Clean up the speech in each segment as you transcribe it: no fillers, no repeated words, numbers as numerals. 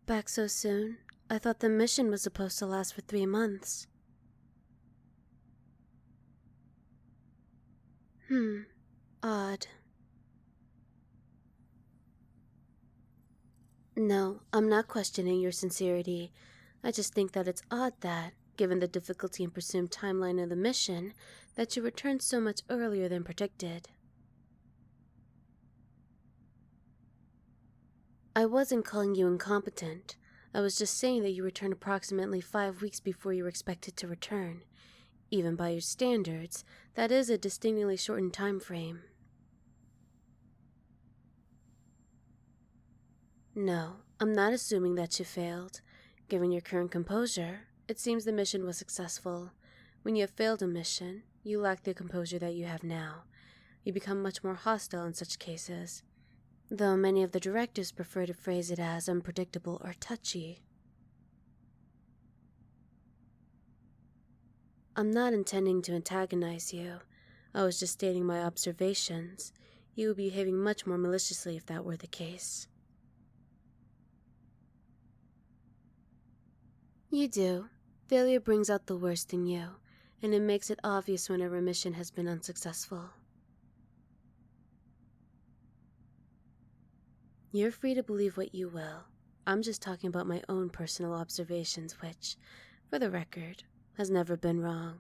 Back so soon? I thought the mission was supposed to last for 3 months. Odd. No, I'm not questioning your sincerity. I just think that it's odd that, given the difficulty and presumed timeline of the mission, that you returned so much earlier than predicted. I wasn't calling you incompetent. I was just saying that you returned approximately 5 weeks before you were expected to return. Even by your standards, that is a distinctly shortened time frame. No, I'm not assuming that you failed. Given your current composure, it seems the mission was successful. When you have failed a mission, you lack the composure that you have now. You become much more hostile in such cases, though many of the directors prefer to phrase it as unpredictable or touchy. I'm not intending to antagonize you. I was just stating my observations. You would be behaving much more maliciously if that were the case. You do. Failure brings out the worst in you, and it makes it obvious when a remission has been unsuccessful. You're free to believe what you will. I'm just talking about my own personal observations, which, for the record, has never been wrong.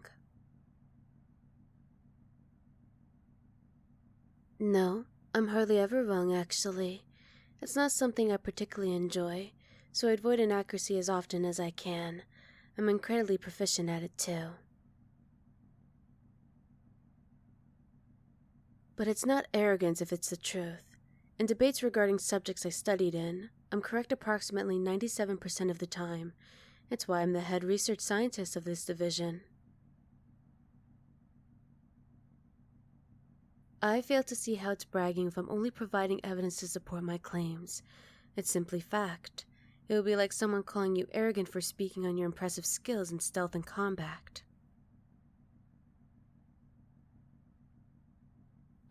No, I'm hardly ever wrong, actually. It's not something I particularly enjoy, so I avoid inaccuracy as often as I can. I'm incredibly proficient at it, too. But it's not arrogance if it's the truth. In debates regarding subjects I studied in, I'm correct approximately 97% of the time. It's why I'm the head research scientist of this division. I fail to see how it's bragging if I'm only providing evidence to support my claims. It's simply fact. It would be like someone calling you arrogant for speaking on your impressive skills in stealth and combat.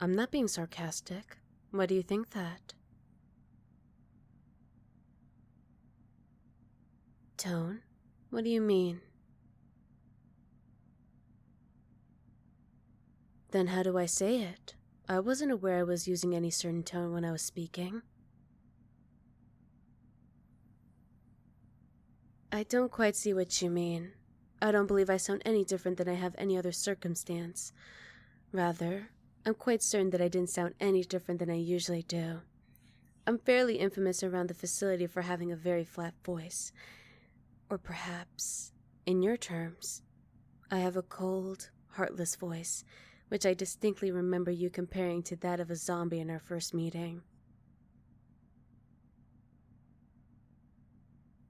I'm not being sarcastic. Why do you think that? Tone? What do you mean? Then how do I say it? I wasn't aware I was using any certain tone when I was speaking. I don't quite see what you mean. I don't believe I sound any different than I have any other circumstance. Rather, I'm quite certain that I didn't sound any different than I usually do. I'm fairly infamous around the facility for having a very flat voice. Or perhaps, in your terms, I have a cold, heartless voice, which I distinctly remember you comparing to that of a zombie in our first meeting.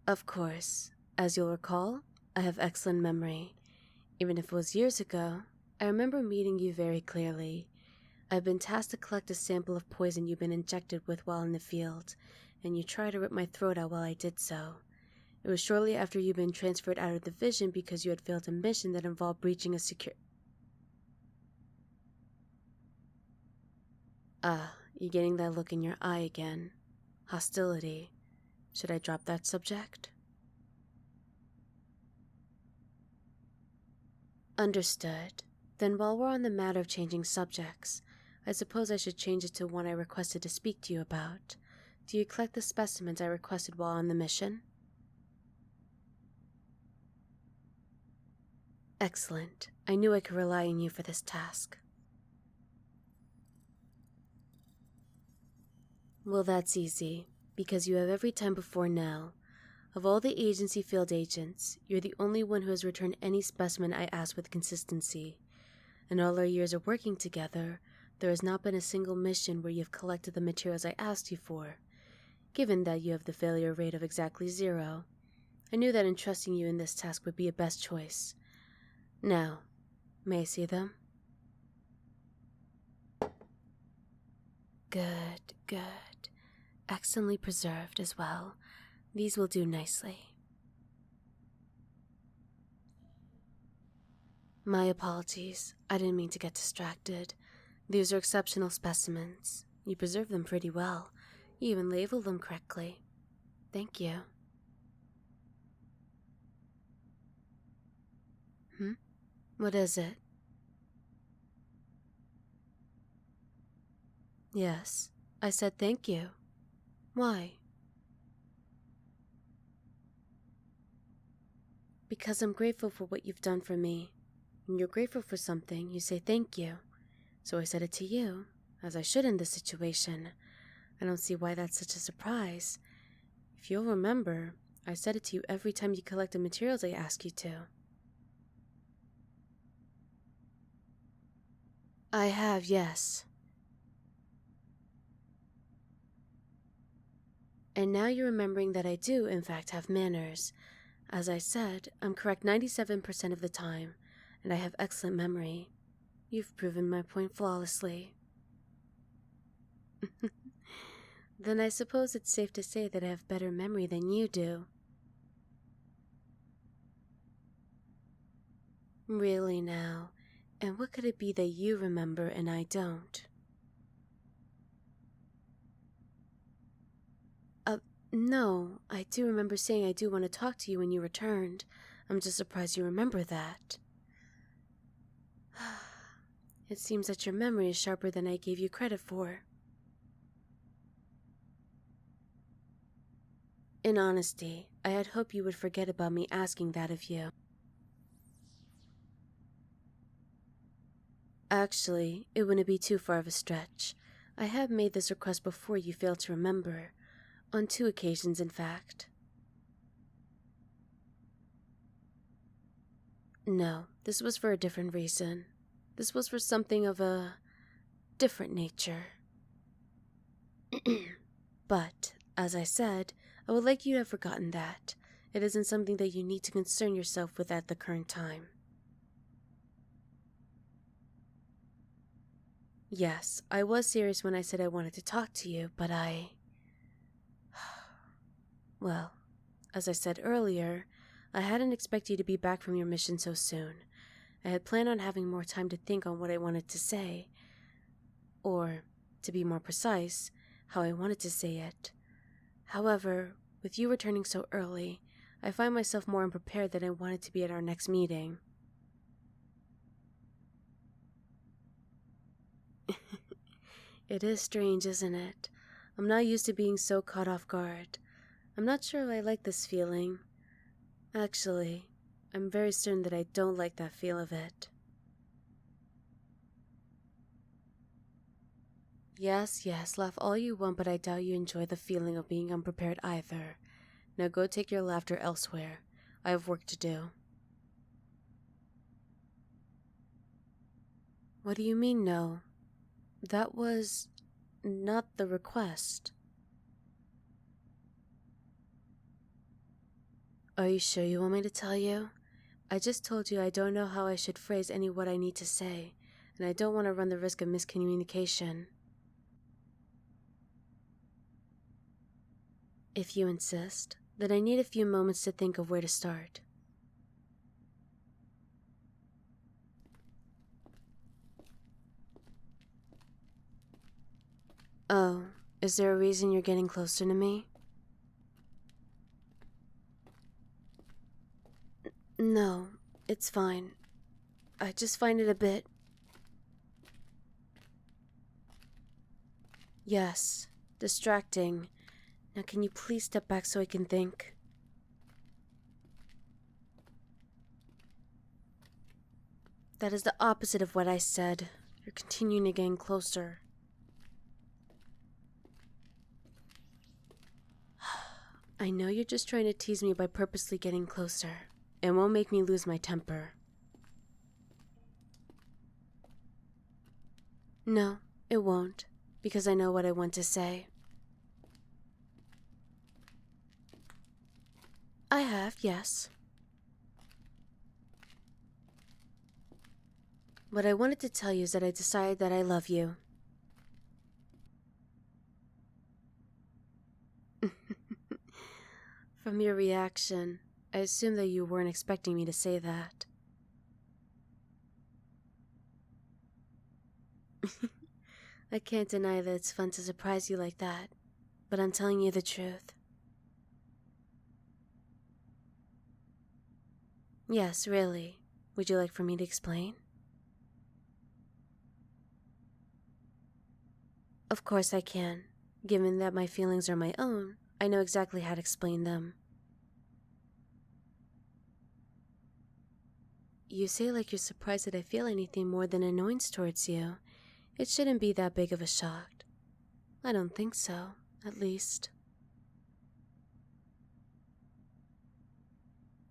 Of course, as you'll recall, I have excellent memory. Even if it was years ago, I remember meeting you very clearly. I've been tasked to collect a sample of poison you've been injected with while in the field, and you tried to rip my throat out while I did so. It was shortly after you'd been transferred out of the division because you had failed a mission that involved breaching a you're getting that look in your eye again. Hostility. Should I drop that subject? Understood. Then while we're on the matter of changing subjects, I suppose I should change it to one I requested to speak to you about. Do you collect the specimens I requested while on the mission? Excellent. I knew I could rely on you for this task. Well, that's easy, because you have every time before now. Of all the agency field agents, you're the only one who has returned any specimen I asked with consistency. In all our years of working together, there has not been a single mission where you have collected the materials I asked you for. Given that you have the failure rate of exactly 0, I knew that entrusting you in this task would be a best choice. Now, may I see them? Good, good. Excellently preserved as well. These will do nicely. My apologies. I didn't mean to get distracted. These are exceptional specimens. You preserve them pretty well. You even labeled them correctly. Thank you. What is it? Yes, I said thank you. Why? Because I'm grateful for what you've done for me. When you're grateful for something, you say thank you. So I said it to you, as I should in this situation. I don't see why that's such a surprise. If you'll remember, I said it to you every time you collect the materials I ask you to. I have, yes. And now you're remembering that I do, in fact, have manners. As I said, I'm correct 97% of the time, and I have excellent memory. You've proven my point flawlessly. Then I suppose it's safe to say that I have better memory than you do. Really now, and what could it be that you remember and I don't? No, I do remember saying I do want to talk to you when you returned. I'm just surprised you remember that. It seems that your memory is sharper than I gave you credit for. In honesty, I had hoped you would forget about me asking that of you. Actually, it wouldn't be too far of a stretch. I have made this request before you failed to remember. On 2 occasions, in fact. No, this was for a different reason. This was for something of a different nature. But, as I said, I would like you to have forgotten that. It isn't something that you need to concern yourself with at the current time. Yes, I was serious when I said I wanted to talk to you, but well, as I said earlier, I hadn't expected you to be back from your mission so soon. I had planned on having more time to think on what I wanted to say. Or, to be more precise, how I wanted to say it. However, with you returning so early, I find myself more unprepared than I wanted to be at our next meeting. It is strange, isn't it? I'm not used to being so caught off guard. I'm not sure I like this feeling. Actually, I'm very certain that I don't like that feel of it. Yes, laugh all you want, but I doubt you enjoy the feeling of being unprepared either. Now go take your laughter elsewhere. I have work to do. What do you mean, no? That was not the request. Are you sure you want me to tell you? I just told you I don't know how I should phrase any what I need to say, and I don't want to run the risk of miscommunication. If you insist, then I need a few moments to think of where to start. Oh, is there a reason you're getting closer to me? No, it's fine. I just find it a bit... Yes, distracting. Now can you please step back so I can think? That is the opposite of what I said. You're continuing to get closer. I know you're just trying to tease me by purposely getting closer. It won't make me lose my temper. No, it won't, because I know what I want to say. I have, yes. What I wanted to tell you is that I decided that I love you. From your reaction, I assume that you weren't expecting me to say that. I can't deny that it's fun to surprise you like that, but I'm telling you the truth. Yes, really. Would you like for me to explain? Of course I can. Given that my feelings are my own, I know exactly how to explain them. You say like you're surprised that I feel anything more than annoyance towards you. It shouldn't be that big of a shock. I don't think so, at least.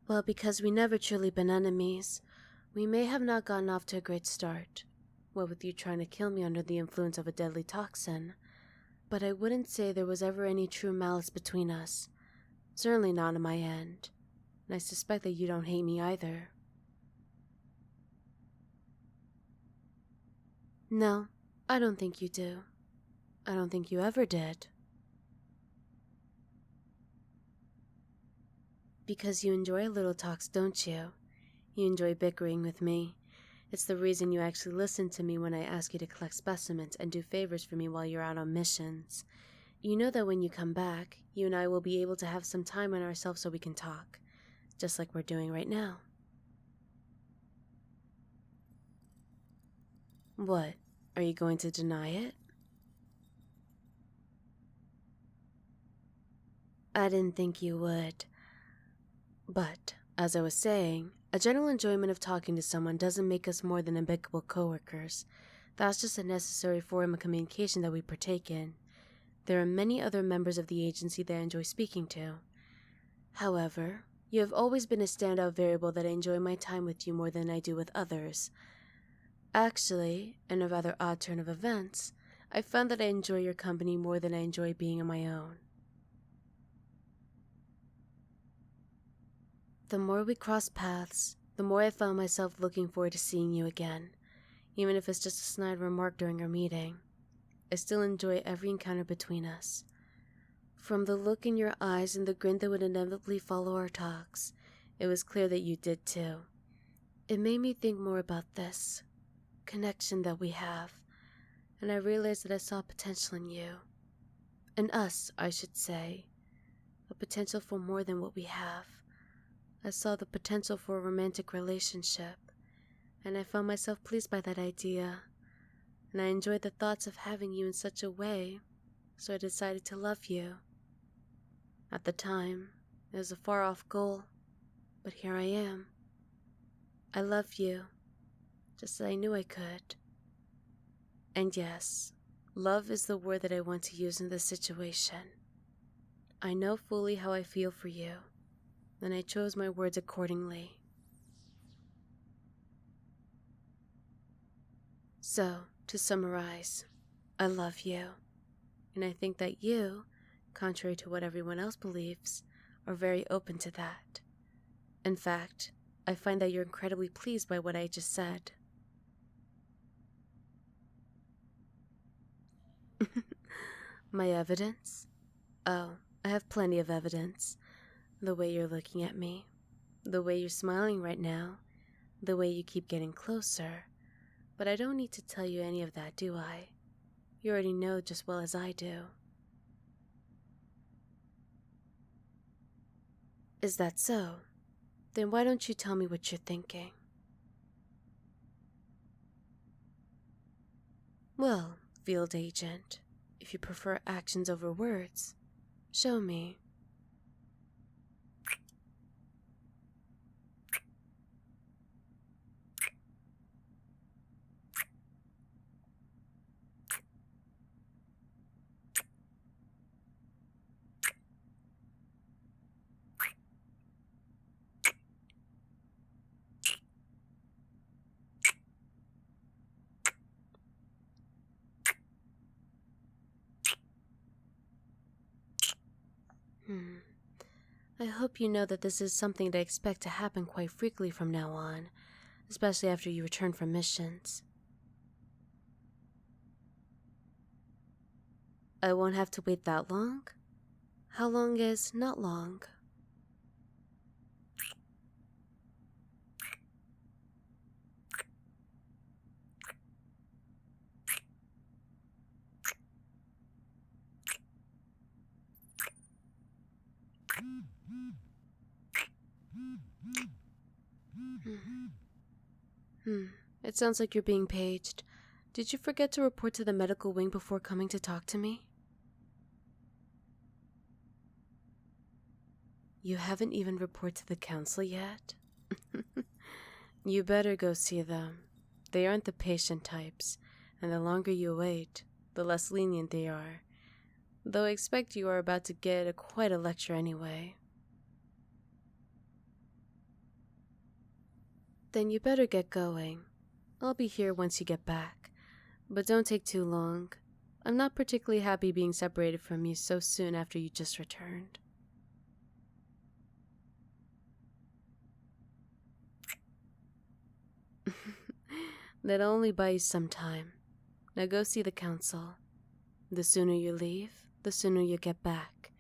Well, because we never truly been enemies, we may have not gotten off to a great start, what with you trying to kill me under the influence of a deadly toxin, but I wouldn't say there was ever any true malice between us. Certainly not on my end, and I suspect that you don't hate me either. No, I don't think you do. I don't think you ever did. Because you enjoy little talks, don't you? You enjoy bickering with me. It's the reason you actually listen to me when I ask you to collect specimens and do favors for me while you're out on missions. You know that when you come back, you and I will be able to have some time on ourselves so we can talk, just like we're doing right now. What? Are you going to deny it? I didn't think you would. But, as I was saying, a general enjoyment of talking to someone doesn't make us more than amicable coworkers. That's just a necessary form of communication that we partake in. There are many other members of the agency that I enjoy speaking to. However, you have always been a standout variable that I enjoy my time with you more than I do with others. Actually, in a rather odd turn of events, I found that I enjoy your company more than I enjoy being on my own. The more we crossed paths, the more I found myself looking forward to seeing you again, even if it's just a snide remark during our meeting. I still enjoy every encounter between us. From the look in your eyes and the grin that would inevitably follow our talks, it was clear that you did too. It made me think more about this connection that we have, and I realized that I saw potential in you. In us, I should say. A potential for more than what we have. I saw the potential for a romantic relationship, and I found myself pleased by that idea, and I enjoyed the thoughts of having you in such a way, so I decided to love you. At the time, it was a far-off goal, but here I am. I love you, just as I knew I could. And yes, love is the word that I want to use in this situation. I know fully how I feel for you, and I chose my words accordingly. So, to summarize, I love you, and I think that you, contrary to what everyone else believes, are very open to that. In fact, I find that you're incredibly pleased by what I just said. My evidence? Oh, I have plenty of evidence. The way you're looking at me, the way you're smiling right now, the way you keep getting closer. But I don't need to tell you any of that, do I? You already know just well as I do. Is that so? Then why don't you tell me what you're thinking? Well, field agent, if you prefer actions over words, show me. I hope you know that this is something that I expect to happen quite frequently from now on, especially after you return from missions. I won't have to wait that long? How long is not long? It sounds like you're being paged. Did you forget to report to the medical wing before coming to talk to me? You haven't even reported to the council yet? You better go see them. They aren't the patient types, and the longer you wait, the less lenient they are. Though I expect you are about to get quite a lecture anyway. Then you better get going. I'll be here once you get back. But don't take too long. I'm not particularly happy being separated from you so soon after you just returned. That'll only buy you some time. Now go see the council. The sooner you leave, the sooner you get back,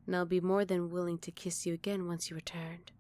and I'll be more than willing to kiss you again once you returned.